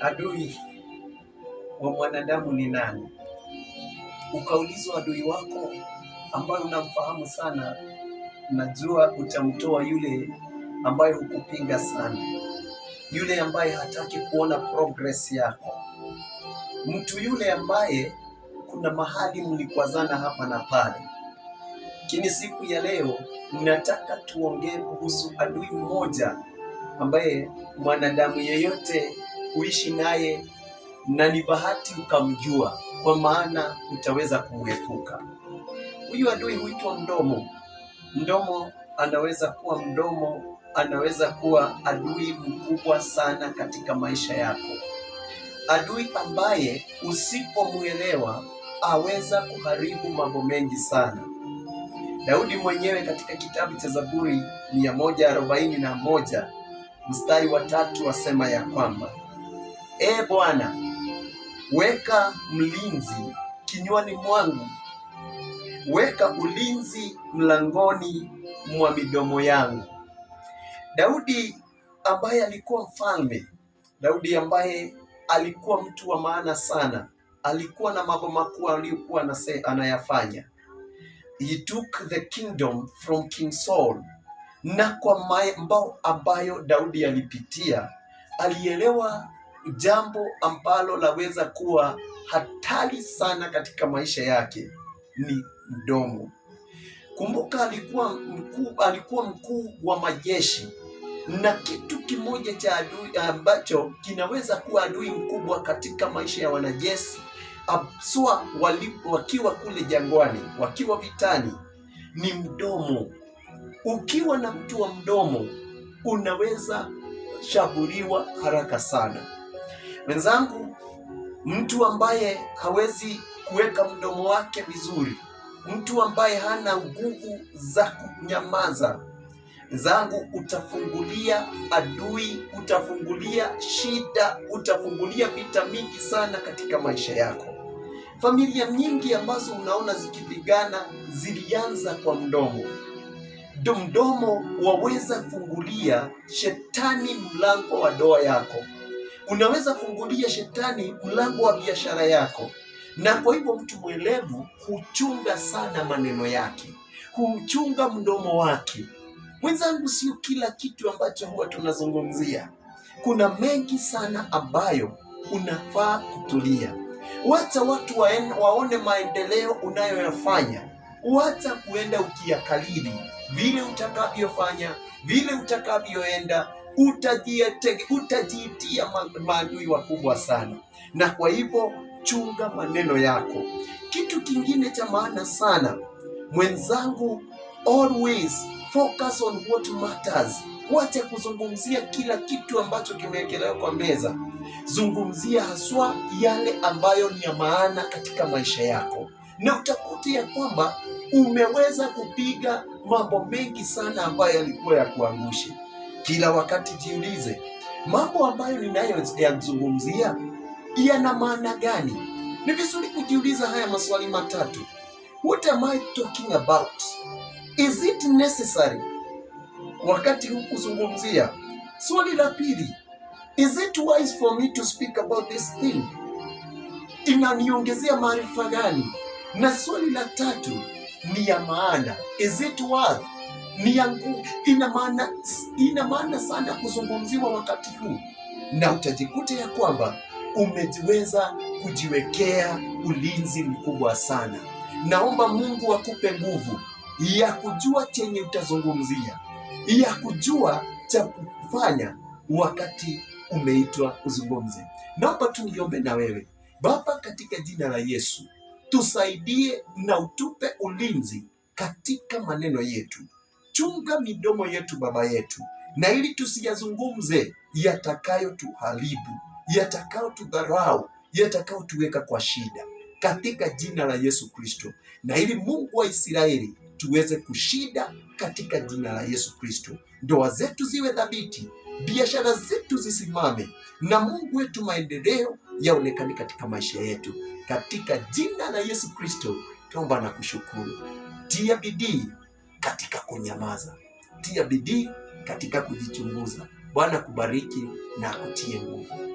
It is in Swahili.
Adui wa mwanadamu ni nani? Ukaulizwa adui wako ambaye unamfahamu sana, najua utamtoa yule ambaye hukupinga sana, yule ambaye hataki kuona progress yako, mtu yule ambaye kuna mahali mlikwazana hapa na pale. Lakini siku ya leo nataka tuongee kuhusu adui mmoja ambaye mwanadamu yeyote huishi naye, na ni bahati ukamjua, kwa maana utaweza kumwepuka. Huyu adui huitwa mdomo. Mdomo anaweza kuwa anaweza kuwa adui mkubwa sana katika maisha yako, adui ambaye usipomuelewa aweza kuharibu mambo mengi sana. Daudi mwenyewe katika kitabu cha Zaburi 141 mstari wa 3 wasema ya kwamba, Ee Bwana, weka mlinzi kinywani mwangu, weka ulinzi mlangoni mwa midomo yangu. Daudi ambaye alikuwa mfalme, Daudi ambaye alikuwa mtu wa maana sana, alikuwa na mambo makuu aliyokuwa anayafanya. He took the kingdom from King Saul. Na kwa mambo ambayo Daudi alipitia, alielewa jambo ambalo laweza kuwa hatari sana katika maisha yake ni mdomo. Kumbuka alikuwa mkuu wa majeshi, na kitu kimoja cha adui ambacho kinaweza kuwa adui mkubwa katika maisha ya wanajeshi aswa wakiwa kule jangwani, wakiwa vitani, ni mdomo. Ukiwa na mtu wa mdomo unaweza shambuliwa haraka sana. Wenzangu, mtu ambaye hawezi kuweka mdomo wake vizuri, mtu ambaye hana nguvu za kunyamaza, zangu, utafungulia adui, utafungulia shida, utafungulia vita mingi sana katika maisha yako. Familia nyingi ambazo unaona zikipigana zilianza kwa mdomo. Mdomo waweza fungulia shetani mlango wa ndoa yako, unaweza fungulia shetani mlango wa biashara yako. Na kwa hivyo mtu mwelevu huchunga sana maneno yake, huchunga mdomo wake. Mwenzangu, sio kila kitu ambacho huwa tunazungumzia. Kuna mengi sana ambayo unafaa kutulia. Wacha watu waone maendeleo unayoyafanya. Wacha kuenda ukiyakalili vile utakavyofanya, vile utakavyoenda, utajitia maadui wakubwa sana. Na kwa hivyo chunga maneno yako. Kitu kingine cha maana sana mwenzangu, always focus on what matters. Wacha kuzungumzia kila kitu ambacho kimewekelewa kwa meza. Zungumzia haswa yale ambayo ni ya maana katika maisha yako, na utakuta ya kwamba umeweza kupiga mambo mengi sana ambayo yalikuwa ya kuangusha. Kila wakati jiulize, mambo ambayo ninayoyazungumzia yana maana gani? Ni vizuri kujiuliza haya maswali matatu. What am I talking about? Is it necessary wakati huu kuzungumzia? Swali la pili, is it wise for me to speak about this thing? Inaniongezea maarifa gani? Na swali la tatu, ni ya maana. Is it worth? Ni yangu, ina maana sana kuzungumziwa wakati huu. Na utajikuta ya kwamba umeweza kujiwekea ulinzi mkubwa sana. Naomba Mungu akupe nguvu ya kujua chenye utazungumzia, ya kujua cha kufanya wakati umeitwa uzungumze. Naomba tuombe na wewe. Baba, katika jina la Yesu, tusaidie na utupe ulinzi katika maneno yetu. Chunga midomo yetu Baba yetu, na ili tusiyazungumze yatakayo tuharibu, yatakayo tudharau, yatakayo tuweka kwa shida, katika jina la Yesu Kristo. Na ili Mungu wa Israeli tuweze kushinda katika jina la Yesu Kristo. Ndoa zetu ziwe thabiti, biashara zetu zisimame, na Mungu wetu maendeleo yaonekane katika maisha yetu. Katika jina la Yesu Kristo tuomba na kushukuru. Tia bidii katika kunyamaza, tia bidii katika kujichunguza. Bwana kubariki na akutie nguvu.